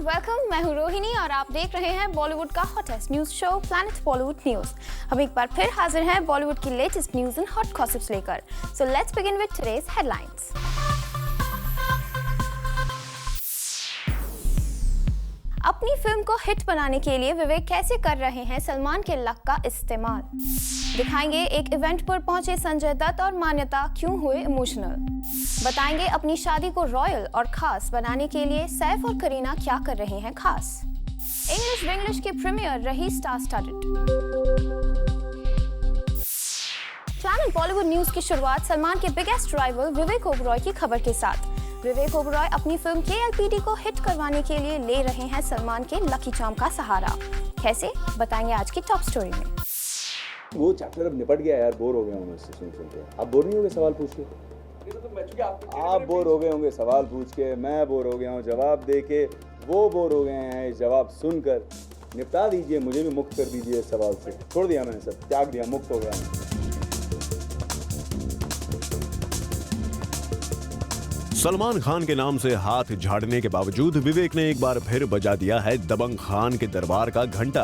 Welcome, मैं हूँ रोहिणी और आप देख रहे हैं बॉलीवुड का hottest news show Planet Bollywood news. हम एक बार फिर हाजिर हैं बॉलीवुड की latest news and hot gossips लेकर। So let's begin with today's headlines. अपनी फिल्म को हिट बनाने के लिए विवेक कैसे कर रहे हैं सलमान के लक का इस्तेमाल। दिखाएंगे एक इवेंट पर पहुंचे संजय दत्त और मान्यता क्यों हुए इमोशनल। बताएंगे अपनी शादी को रॉयल और खास बनाने के लिए सैफ और करीना क्या कर रहे हैं खास। इंग्लिश विंग्लिश की प्रीमियर रही स्टार स्टडड। प्लैनेट बॉलीवुड न्यूज की शुरुआत सलमान के बिगेस्ट राइवल विवेक ओबरॉय की खबर के साथ। विवेक ओबरॉय अपनी फिल्म KLPD को हिट करवाने के लिए ले रहे हैं सलमान के लकी चार्म का सहारा। कैसे, बताएंगे आज की टॉप स्टोरी में। वो चैप्टर अब निपट गया यार, बोर हो गया हूँ इससे सुन के। आप बोर नहीं हो गए सवाल पूछ के? आप बोर हो गए होंगे सवाल पूछ के, मैं बोर हो गया हूँ जवाब दे के, वो बोर हो गए हैं जवाब सुनकर। निपटा दीजिए, मुझे भी मुक्त कर दीजिए इस सवाल से। छोड़ दिया मैंने, सब त्याग दिया, मुक्त हो गया हूँ। सलमान खान के नाम से हाथ झाड़ने के बावजूद विवेक ने एक बार फिर बजा दिया है दबंग खान के दरबार का घंटा।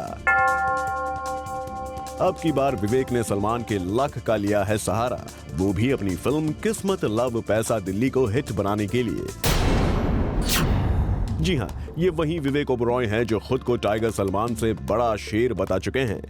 अब की बार विवेक ने सलमान के लक का लिया है सहारा, वो भी अपनी फिल्म किस्मत लव पैसा दिल्ली को हिट बनाने के लिए। जी हां, ये वही विवेक ओबरॉय हैं जो खुद को टाइगर सलमान से बड़ा शेर बता चुके हैं।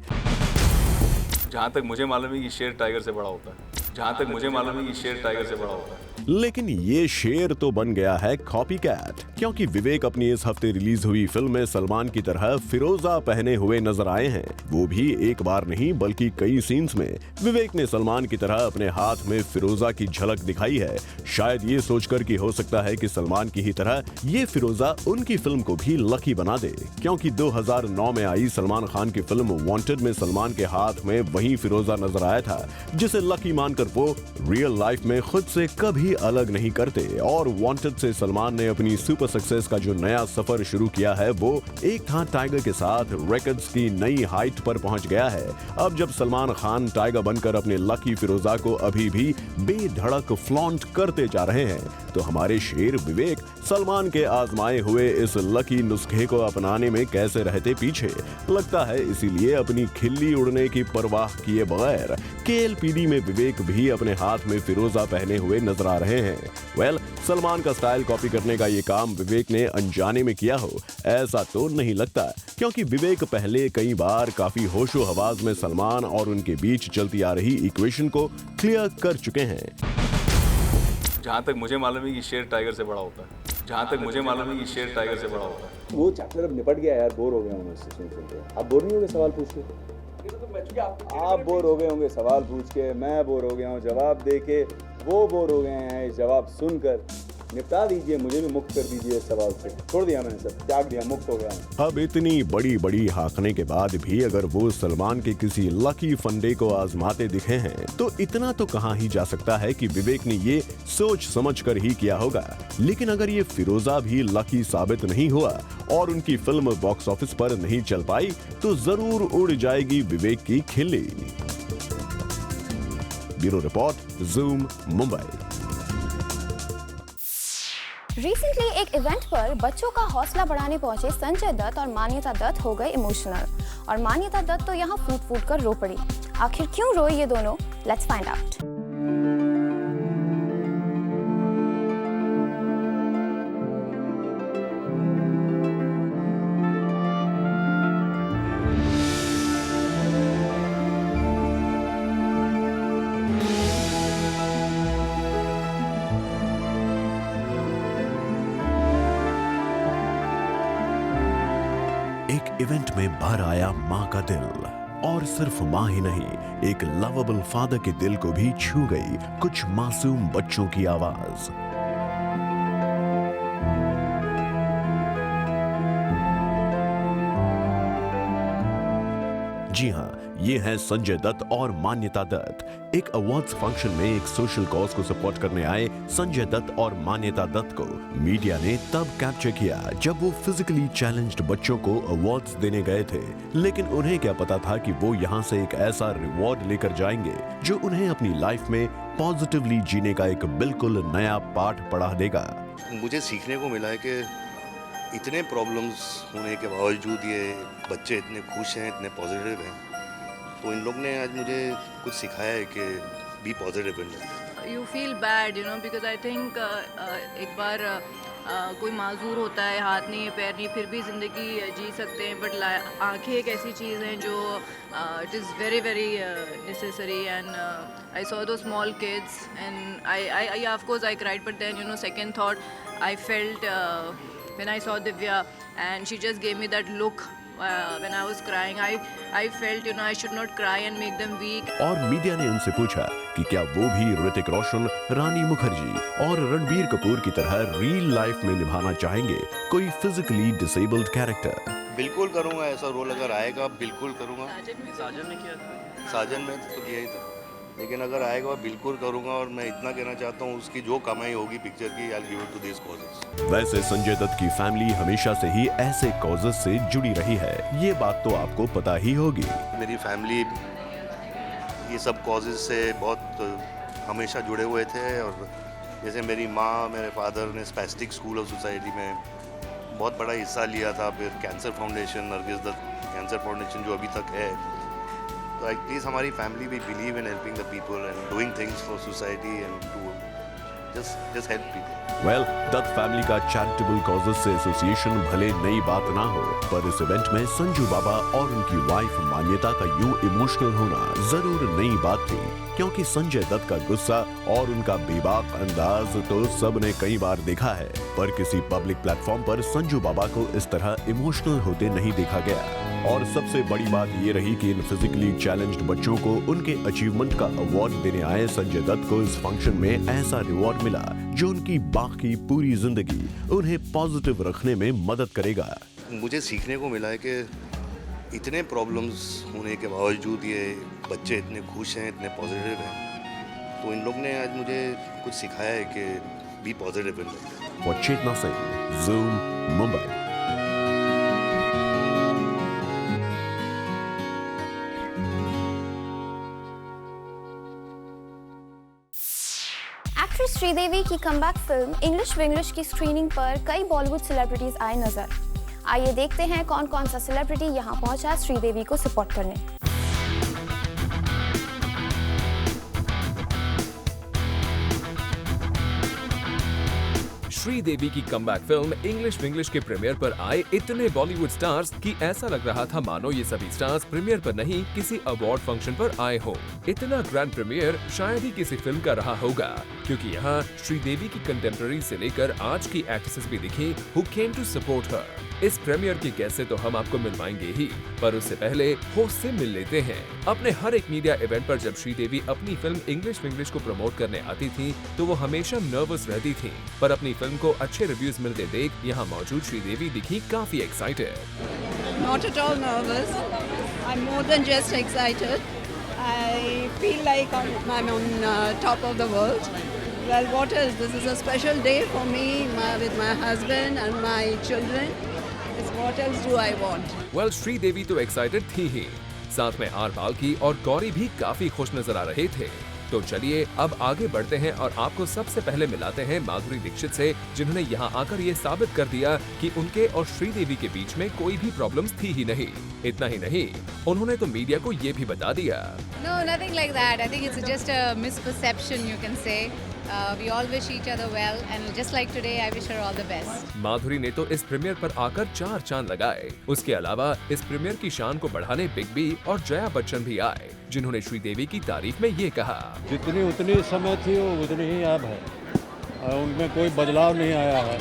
जहां तक मुझे मालूम है कि शेर टाइगर से बड़ा होता है। जहां तक मुझे मालूम है कि शेर टाइगर से बड़ा होता है। लेकिन ये शेर तो बन गया है कॉपी कैट, क्योंकि विवेक अपनी इस हफ्ते रिलीज हुई फिल्म में सलमान की तरह फिरोजा पहने हुए नजर आए हैं। वो भी एक बार नहीं बल्कि कई सीन्स में विवेक ने सलमान की तरह अपने हाथ में फिरोजा की झलक दिखाई है, शायद ये सोचकर कि हो सकता है कि सलमान की ही तरह ये फिरोजा उनकी फिल्म को भी लकी बना दे। क्योंकि 2009 में आई सलमान खान की फिल्म वांटेड में सलमान के हाथ में वही फिरोजा नजर आया था, जिसे लकी मानकर वो रियल लाइफ में खुद से कभी अलग नहीं करते। और वांटेड से सलमान ने अपनी सुपर सक्सेस का जो नया सफर शुरू किया है, वो एक था टाइगर के साथ रिकॉर्ड्स की नई हाइट पर पहुंच गया है। अब जब सलमान खान टाइगर बनकर अपने लकी फिरोजा को अभी भी बेधड़क फ्लॉन्ट करते जा रहे हैं, तो हमारे शेर विवेक सलमान के आजमाए हुए इस लकी नुस्खे को अपनाने में कैसे रहते पीछे। लगता है इसीलिए अपनी खिल्ली उड़ने की परवाह किए बगैर KLPD में विवेक भी अपने हाथ में फिरोजा पहने हुए नजर आ रहे हैं। सलमान का स्टाइल कॉपी करने का ये काम विवेक ने अनजाने में किया हो, ऐसा तो नहीं लगता, क्योंकि विवेक पहले कई बार काफी होशो हवास में सलमान और उनके बीच चलती आ रही इक्वेशन को क्लियर कर चुके हैं। जहां तक मुझे मालूम है कि शेर टाइगर से बड़ा होता है। जहां तक मुझे मालूम है कि शेर टाइगर से बड़ा होता है। वो चैप्टर अब निपट गया यार, बोर हो गया हूँ इससे सुन के। आप बोर नहीं हो गए सवाल पूछ के? आप बोर हो गए होंगे सवाल पूछ के, मैं बोर हो गया हूँ जवाब दे के, वो बोर हो गए हैं जवाब सुनकर। निपटा दीजिए, मुझे भी मुक्त कर दीजिए इस सवाल से। छोड़ दिया मैंने, सब त्याग दिया, मुक्त हो गया हूँ। अब इतनी बड़ी बड़ी हाकने के बाद भी अगर वो सलमान के किसी लकी फंडे को आजमाते दिखे हैं, तो इतना तो कहा ही जा सकता है कि विवेक ने ये सोच समझ कर ही किया होगा। लेकिन अगर ये फिरोजा भी लकी साबित नहीं हुआ और उनकी फिल्म बॉक्स ऑफिस पर नहीं चल पाई, तो जरूर उड़ जाएगी विवेक की खिल्ली। Bureau report, zoom, Mumbai. Recently एक इवेंट पर बच्चों का हौसला बढ़ाने पहुंचे संजय दत्त और मान्यता दत्त हो गए इमोशनल। और मान्यता दत्त तो यहाँ फूट फूट कर रो पड़ी। आखिर क्यों रोए ये दोनों? Let's find out. एक इवेंट में भर आया माँ का दिल, और सिर्फ माँ ही नहीं, एक लवेबल फादर के दिल को भी छू गई कुछ मासूम बच्चों की आवाज। जी हाँ, ये हैं संजय दत्त और मान्यता दत्त। एक अवार्ड्स फंक्शन में एक सोशल कॉज को सपोर्ट करने आए संजय दत्त और मान्यता दत्त को मीडिया ने तब कैप्चर किया जब वो फिजिकली चैलेंज्ड बच्चों को अवार्ड्स देने गए थे। लेकिन उन्हें क्या पता था कि वो यहाँ से एक ऐसा रिवॉर्ड लेकर जाएंगे जो उन्हें अपनी लाइफ में पॉजिटिवली जीने का एक बिल्कुल नया पाठ पढ़ा देगा। मुझे सीखने को मिला है कि इतने प्रॉब्लम्स होने के बावजूद ये बच्चे इतने खुश हैं, इतने पॉजिटिव हैं, तो इन लोग ने आज मुझे कुछ सिखाया है कि be positive in life. You feel bad because I think एक बार कोई माजूर होता है, हाथ नहीं है, पैर नहीं, फिर भी ज़िंदगी जी सकते हैं, बट आँखें एक ऐसी चीज़ हैं जो it is very very necessary. And I saw दो small kids and I of course I cried, but then second thought I felt when I saw Divya and she just gave me that look when I was crying. I felt I should not cry and make them weak. और media ने उनसे पूछा कि क्या वो भी ऋतिक रोशन, रानी मुखर्जी और रणबीर कपूर की तरह रियल लाइफ में निभाना चाहेंगे कोई फिजिकली डिसेबल्ड कैरेक्टर। बिल्कुल करूँगा, ऐसा रोल अगर आएगा बिल्कुल करूँगा। साजन में किया था, साजन में तो किया ही था, लेकिन अगर आएगा बिल्कुल करूँगा। और मैं इतना कहना चाहता हूँ, उसकी जो कमाई होगी पिक्चर की, I will give it to this causes. वैसे संजय दत्त की फैमिली हमेशा से ही ऐसे कॉजेस से जुड़ी रही है, ये बात तो आपको पता ही होगी। मेरी फैमिली ये सब कॉजेस से बहुत हमेशा जुड़े हुए थे। और जैसे मेरी माँ, मेरे फादर ने स्पेस्टिक स्कूल ऑफ सोसाइटी में बहुत बड़ा हिस्सा लिया था। फिर cancer foundation, Nargis Dutt cancer foundation जो अभी तक है। तो एटलीस्ट हमारी फैमिली भी believe in helping the people and doing things for society and to just help people. Well, Dutt family का चैरिटेबल कॉजेस से एसोसिएशन भले नई बात ना हो, पर इस इवेंट में संजू बाबा और उनकी वाइफ मान्यता का यूं इमोशनल होना जरूर नई बात थी, क्योंकि संजय दत्त का गुस्सा और उनका बेबाक अंदाज तो सबने कई बार देखा है, पर किसी पब्लिक प्लेटफॉर्म पर संजू बाबा को इस तरह इमोशनल होते नहीं देखा गया। और सबसे बड़ी बात ये रही कि इन फिजिकली चैलेंज्ड बच्चों को उनके अचीवमेंट का अवार्ड देने आए संजय दत्त को इस फंक्शन में ऐसा रिवॉर्ड मिला जो उनकी बाकी पूरी जिंदगी उन्हें पॉजिटिव रखने में मदद करेगा। मुझे सीखने को मिला है कि इतने प्रॉब्लम्स होने के बावजूद ये बच्चे इतने खुश हैं, इतने पॉजिटिव हैं, तो इन लोग ने आज मुझे कुछ सिखाया है कि be positive in life. For Chetna Singh, Zoom, Mumbai. Actress Sridevi की कमबैक फिल्म इंग्लिश विंग्लिश की स्क्रीनिंग पर कई बॉलीवुड सेलिब्रिटीज आए नजर। आइए देखते हैं कौन कौन सा सेलिब्रिटी यहां पहुंचा है श्रीदेवी को सपोर्ट करने। श्रीदेवी की कमबैक फिल्म इंग्लिश विंग्लिश के प्रीमियर पर आए इतने बॉलीवुड स्टार्स कि ऐसा लग रहा था मानो ये सभी स्टार्स प्रीमियर पर नहीं किसी अवार्ड फंक्शन पर आए हो। इतना ग्रैंड प्रीमियर शायद ही किसी फिल्म का रहा होगा, क्योंकि यहाँ श्रीदेवी की कंटेम्पररी से लेकर आज की एक्ट्रेसेस भी दिखी हु केम टू सपोर्ट हर। इस प्रीमियर के गेस्ट से तो हम आपको मिलवाएंगे ही, पर उससे पहले होस्ट से मिल लेते हैं। अपने हर एक मीडिया इवेंट पर जब श्रीदेवी अपनी फिल्म इंग्लिश विंग्लिश को प्रमोट करने आती थी तो वो हमेशा नर्वस रहती थी, पर अपनी फिल्म को अच्छे रिव्यूज मिलते देख यहाँ मौजूद श्रीदेवी दिखी काफी excited. Not at all nervous. I'm more than just excited. I feel like I'm on top of the world. Well, what else? This is a special day for me with my husband and my children. What else do I want? Well, Sridevi तो excited थी ही, साथ में are Balki और गौरी भी काफी खुश नजर आ रहे थे। तो चलिए अब आगे बढ़ते हैं और आपको सबसे पहले मिलाते हैं माधुरी दीक्षित से, जिन्होंने यहाँ आकर ये साबित कर दिया कि उनके और श्रीदेवी के बीच में कोई भी प्रॉब्लम्स थी ही नहीं। इतना ही नहीं, उन्होंने तो मीडिया को ये भी बता दिया। No, nothing like that. I think it's just a misperception, you can say. We all wish each other well, and just like today, I wish her all the best. माधुरी ने तो इस प्रीमियर पर आकर 4 चांद लगाए। उसके अलावा इस प्रीमियर की शान को बढ़ाने बिग बी और जया बच्चन भी आए, जिन्होंने श्रीदेवी की तारीफ में ये कहा, जितनी उतनी समय थी वो उतनी ही अब है, उनमें कोई बदलाव नहीं आया है,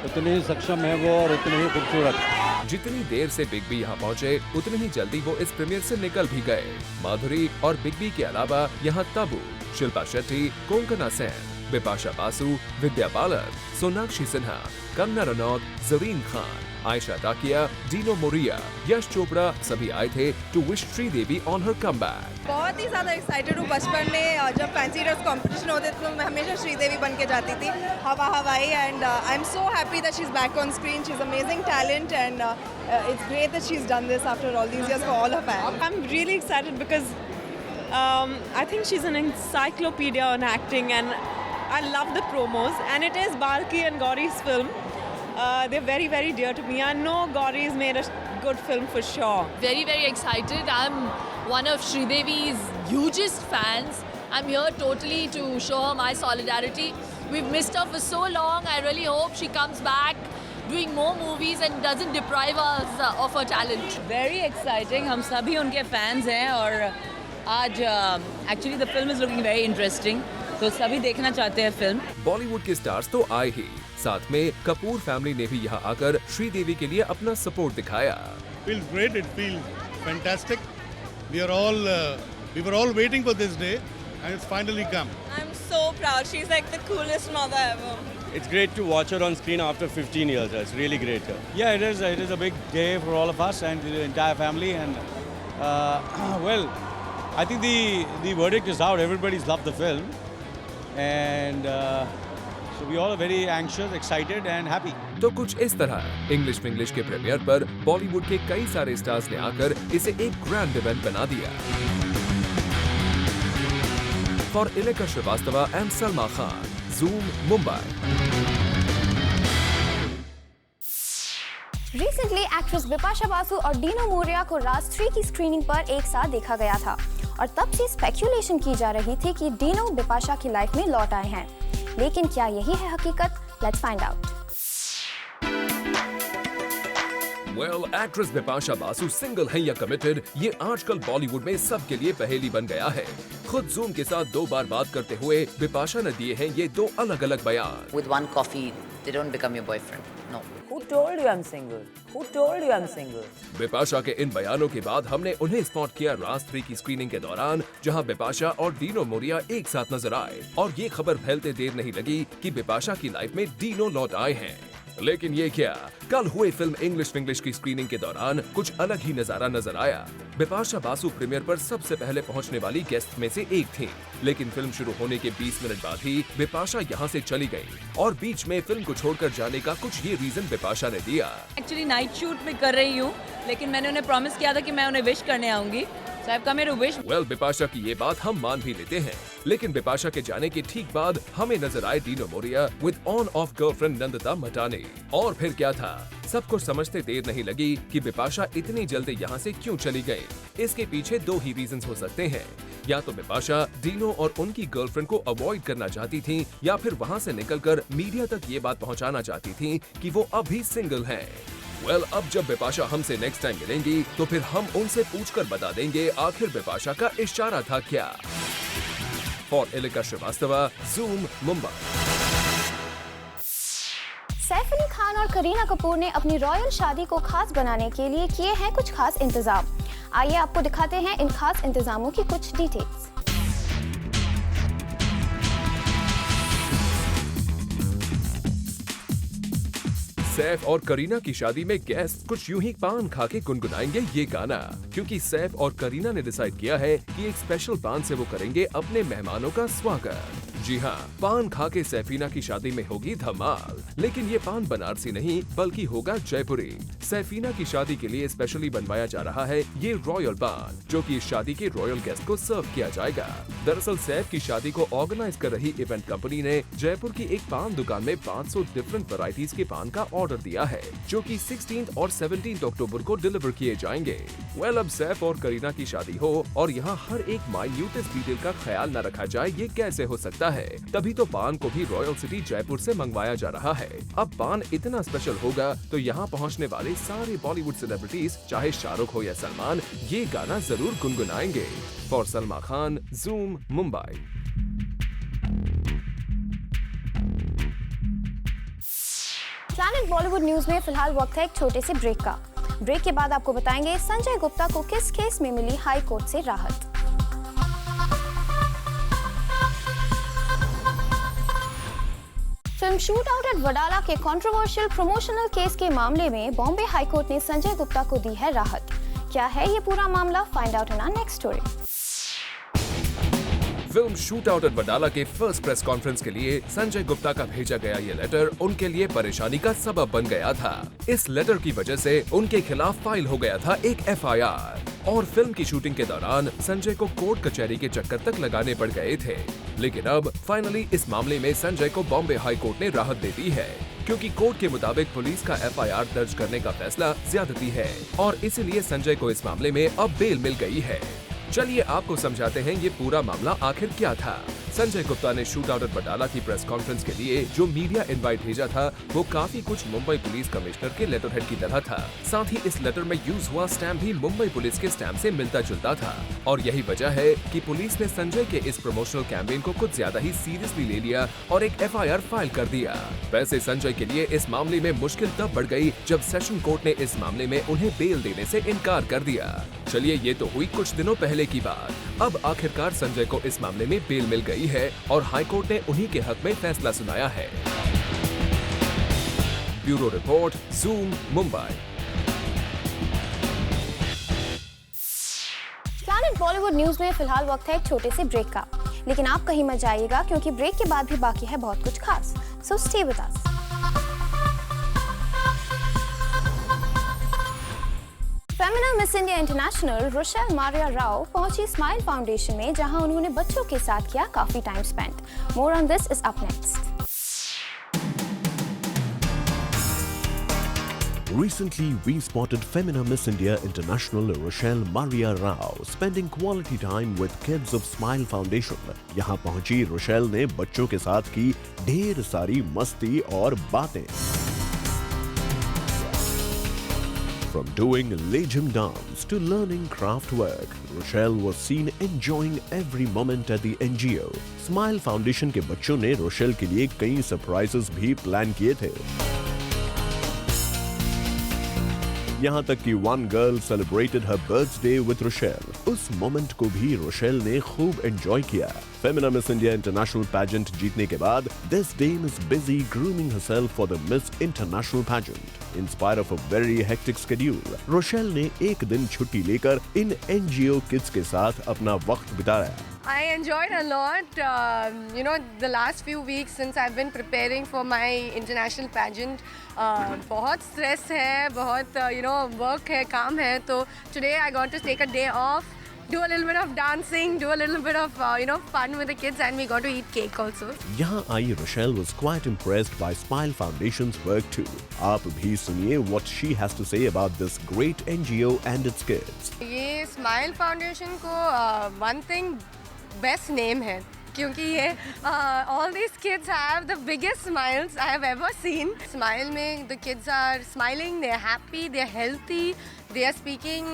उतनी ही सक्षम है वो और उतनी ही खूबसूरत। जितनी देर से बिग बी यहाँ पहुँचे उतनी ही जल्दी वो इस प्रीमियर से निकल भी गए। माधुरी और बिग बी के अलावा यहाँ तबू, शिल्पा शेट्टी, कोंकणा सेन, बिपाशा बासु, विद्या बालन, सोनाक्षी सिन्हा, कंगना रनौत, जरीन खान, आयशा टाकिया, डीनो मोरिया, यश चोपड़ा सभी आए थे to wish Sridevi on her comeback. बहुत ही ज़्यादा एक्साइटेड हूँ। बचपन में जब फैंसी ड्रेस कॉम्पिटिशन होते थे तो मैं हमेशा श्रीदेवी बन के जाती थी, हवा हवाई, and I am so happy that she is back on screen. She is amazing talent and it's great that she is done this after all these years for all her fans. I am really excited because I think she's an encyclopedia on acting and I love the promos and it is Balki and Gauri's film. they're very, very dear to me. I know Gauri's made a good film for sure. Very, very excited. I'm one of Sridevi's hugest fans. I'm here totally to show her my solidarity. We've missed her for so long. I really hope she comes back doing more movies and doesn't deprive us of her talent. Very exciting. हम सभी उनके fans हैं और आज actually the film is looking very interesting. तो सभी देखना चाहते हैं फिल्म। बॉलीवुड के स्टार्स तो आए ही, साथ में कपूर फैमिली ने भी यहाँ आकर श्रीदेवी के लिए अपना सपोर्ट दिखाया। Feels great. It feels fantastic. We were all waiting for this day, and it's finally come. I'm so proud. She's like the coolest mother ever. It's great to watch her on screen after 15 years. It's really great. Yeah, it is. It is a big day for all of us and the entire family. And well, I think the verdict is out. Everybody's loved the film, and so we all are very anxious, excited, and happy. तो कुछ इस तरह English Vinglish के premiere पर बॉलीवुड के कई सारे stars ने आकर इसे एक ग्रैंड इवेंट बना दिया। For Ileka Srivastava and Salma Khan, Zoom, Mumbai. Recently actress Bipasha Basu और डीनो मोरिया को राज 3 की स्क्रीनिंग पर एक साथ देखा गया था और तब से स्पेक्यूलेशन की जा रही थी कि डीनो बिपाशा की लाइफ में लौट आए हैं, लेकिन क्या यही है हकीकत? Let's find out. Well, actress Bipasha Basu single है या कमिटेड, ये आजकल बॉलीवुड में सबके लिए पहेली बन गया है। खुद जूम के साथ 2 बार बात करते हुए बिपाशा ने दिए हैं ये 2 अलग-अलग बयान। With one coffee, they don't become your boyfriend. No. Who told you I'm single? Who told you I'm single? Bipasha के इन बयानों के बाद हमने उन्हें स्पॉट किया राज 3 की स्क्रीनिंग के दौरान, जहां बिपाशा और डीनो मोरिया एक साथ नजर आए और ये खबर फैलते देर नहीं लगी कि बिपाशा की लाइफ में डीनो लौट आए हैं। लेकिन ये क्या, कल हुए फिल्म इंग्लिश विंग्लिश की स्क्रीनिंग के दौरान कुछ अलग ही नजारा नजर आया। बिपाशा बासु प्रीमियर पर सबसे पहले पहुंचने वाली गेस्ट में से एक थी, लेकिन फिल्म शुरू होने के 20 मिनट बाद ही बिपाशा यहां से चली गई और बीच में फिल्म को छोड़कर जाने का कुछ ये रीजन बिपाशा ने दिया। एक्चुअली नाइट शूट में कर रही हूँ, लेकिन मैंने उन्हें प्रॉमिस किया था कि मैं उन्हें विश करने आऊंगी। वेल, बिपाशा की ये बात हम मान भी लेते हैं, लेकिन बिपाशा के जाने के ठीक बाद हमें नजर आए Dino Morea with on off girlfriend Nandita Mahtani. और फिर क्या था, सब कुछ समझते देर नहीं लगी कि बिपाशा इतनी जल्दी यहाँ से क्यों चली गई। इसके पीछे 2 ही रीजंस हो सकते हैं, या तो बिपाशा डीनो और उनकी गर्लफ्रेंड को अवॉइड करना चाहती थी, या फिर वहाँ से निकलकर मीडिया तक ये बात पहुँचाना चाहती थी कि वो अभी सिंगल हैं। वेल, अब जब बिपाशा हमसे नेक्स्ट टाइम मिलेंगी तो फिर हम उनसे पूछकर बता देंगे आखिर बिपाशा का इशारा था क्या। For Ileka Srivastava, Zoom, Mumbai. सैफ अली खान और करीना कपूर ने अपनी रॉयल शादी को खास बनाने के लिए किए हैं कुछ खास इंतजाम। आइए आपको दिखाते हैं इन खास इंतजामों की कुछ डिटेल्स। सैफ और करीना की शादी में गेस्ट कुछ यूं ही पान खा के गुनगुनाएंगे ये गाना, क्योंकि सैफ और करीना ने डिसाइड किया है कि एक स्पेशल पान से वो करेंगे अपने मेहमानों का स्वागत। जी हाँ, पान खा के सैफीना की शादी में होगी धमाल, लेकिन ये पान बनारसी नहीं बल्कि होगा जयपुरी। सैफीना की शादी के लिए स्पेशली बनवाया जा रहा है ये रॉयल पान, जो कि इस शादी के रॉयल गेस्ट को सर्व किया जाएगा। दरअसल सैफ की शादी को ऑर्गेनाइज कर रही इवेंट कंपनी ने जयपुर की एक पान दुकान में 500 डिफरेंट वैरायटीज के पान का ऑर्डर दिया है, जो कि 16 और 17 अक्टूबर को डिलीवर किए जाएंगे। वेल, अब सैफ और करीना की शादी हो और यहाँ हर एक माइन्यूटेस्ट डिटेल का ख्याल न रखा जाए, ये कैसे हो सकता है? तभी तो पान को भी रॉयल सिटी जयपुर से मंगवाया जा रहा है। अब पान इतना स्पेशल होगा तो यहाँ पहुँचने वाले सारे बॉलीवुड सेलिब्रिटीज, चाहे शाहरुख हो या सलमान, ये गाना जरूर गुनगुनाएंगे। For Salma Khan, Zoom, Mumbai. Planet Bollywood news में फिलहाल वक्त है एक छोटे से ब्रेक का। ब्रेक के बाद आपको बताएंगे संजय गुप्ता को किस केस में मिली हाई कोर्ट से राहत। Film shoot out at Wadala के कंट्रोवर्शियल प्रमोशनल केस के मामले में बॉम्बे हाई कोर्ट ने संजय गुप्ता को दी है राहत। क्या है ये पूरा मामला? Find out in our next story. Film shoot out at Wadala के फर्स्ट प्रेस कॉन्फ्रेंस के लिए संजय गुप्ता का भेजा गया ये लेटर उनके लिए परेशानी का सबब बन गया था। इस लेटर की वजह से उनके खिलाफ फाइल हो गया था एक FIR और फिल्म की शूटिंग के दौरान संजय को कोर्ट कचहरी के चक्कर तक लगाने पड़ गए थे। लेकिन अब फाइनली इस मामले में संजय को बॉम्बे हाई कोर्ट ने राहत दे दी है। क्योंकि कोर्ट के मुताबिक पुलिस का FIR दर्ज करने का फैसला ज्यादती है और इसीलिए संजय को इस मामले में अब बेल मिल गई है। चलिए आपको समझाते हैं ये पूरा मामला आखिर क्या था। संजय गुप्ता ने शूट आउट एट बटाला की प्रेस कॉन्फ्रेंस के लिए जो मीडिया इनवाइट भेजा था वो काफी कुछ मुंबई पुलिस कमिश्नर के लेटर हेड की तरह था। साथ ही इस लेटर में यूज हुआ स्टैम्प भी मुंबई पुलिस के स्टैम्प से मिलता जुलता था और यही वजह है कि पुलिस ने संजय के इस प्रमोशनल कैंपेन को कुछ ज्यादा ही सीरियसली ले लिया और एक FIR फाइल कर दिया। वैसे संजय के लिए इस मामले में मुश्किल तब बढ़ गई जब सेशन कोर्ट ने इस मामले में उन्हें बेल देने से इनकार कर दिया। चलिए ये तो हुई कुछ दिनों पहले की बात। अब आखिरकार संजय को इस मामले में बेल मिल गई है और हाईकोर्ट ने उन्हीं के हक में फैसला सुनाया है। Bureau report, zoom, Mumbai. Planet Bollywood news में फिलहाल वक्त है एक छोटे से ब्रेक का, लेकिन आप कहीं मत जाइएगा क्योंकि ब्रेक के बाद भी बाकी है बहुत कुछ खास। So stay with us. Femina miss India international Rochelle Maria Rao पहुंची स्माइल फाउंडेशन में, जहां उन्होंने बच्चों के साथ किया काफी time spend. More on this is up next. Recently, we spotted Femina Miss India International Rochelle Maria Rao spending quality time with kids of Smile Foundation. यहाँ पहुंची रोशेल ने बच्चों के साथ की ढेर सारी मस्ती और बातें। From doing legim dance to learning craft work, Rochelle was seen enjoying every moment at the NGO. Smile Foundation के बच्चों ने रोशेल के लिए कई सरप्राइजेस भी प्लान किए थे। यहाँ तक कि one girl celebrated her birthday with Rochelle. उस मोमेंट को भी रोशेल ने खूब एंजॉय किया। Femina Miss India International Pageant जीतने के बाद this dame is busy grooming herself for the Miss International Pageant. In spite of a very hectic schedule, Rochelle ने एक दिन छुट्टी लेकर इन NGO kids के साथ अपना वक्त बिताया। I enjoyed a lot. The last few weeks since I've been preparing for my international pageant, बहुत stress है, बहुत work है, काम है. तो today I got to take a day off, do a little bit of dancing, do a little bit of fun with the kids, and we got to eat cake also. यहाँ आई Rochelle was quite impressed by Smile Foundation's work too. आप भी सुनिए what she has to say about this great NGO and its kids. ये Smile Foundation को one thing best name है क्योंकि ये all these kids have the biggest smiles I have ever seen. Smile में the kids are smiling, they are happy, they are healthy, they are speaking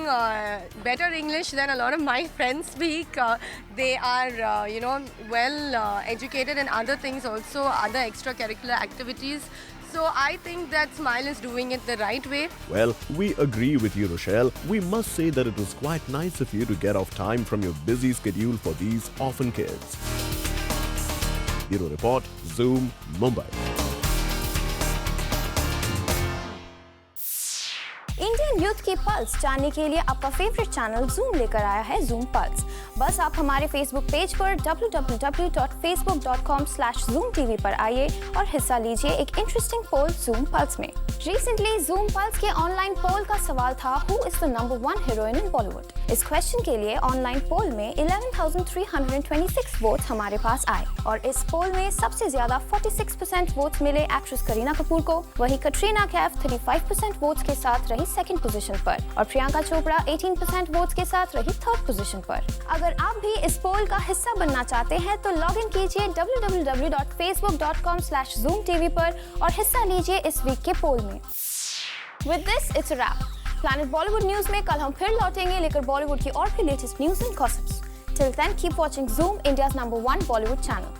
better English than a lot of my friends speak. They are well educated in other things also, other extracurricular activities. So I think that Smile is doing it the right way. Well, we agree with you, Rochelle. We must say that it was quite nice of you to get off time from your busy schedule for these orphan kids. Bureau Report, Zoom, Mumbai. Indian youth की pulse जानने के लिए आपका favourite channel zoom लेकर आया है zoom pulse. बस आप हमारे फेसबुक पेज पर www.facebook.com/zoomtv पर आइए और हिस्सा लीजिए एक इंटरेस्टिंग पोल जूम पल्स में। रिसेंटली जूम पल्स के ऑनलाइन पोल का सवाल था who is the number 1 heroine in Bollywood. इस क्वेश्चन के लिए ऑनलाइन पोल में 11,326 वोट्स हमारे पास आए और इस पोल में सबसे ज्यादा 46% वोट्स मिले एक्ट्रेस करीना कपूर को। वहीं कटरीना कैफ 35% वोट्स के साथ रही सेकंड पोजीशन पर और प्रियंका चोपड़ा 18% वोट्स के साथ रही थर्ड पोजीशन पर। अगर आप भी इस पोल का हिस्सा बनना चाहते हैं तो लॉग इन कीजिए www.facebook.com/zoomtv पर और हिस्सा लीजिए इस वीक के पोल में। With this, it's a wrap. Planet Bollywood news में कल हम फिर लौटेंगे लेकर बॉलीवुड की और भी latest news and gossips. Till then, keep watching Zoom, India's #1 Bollywood channel.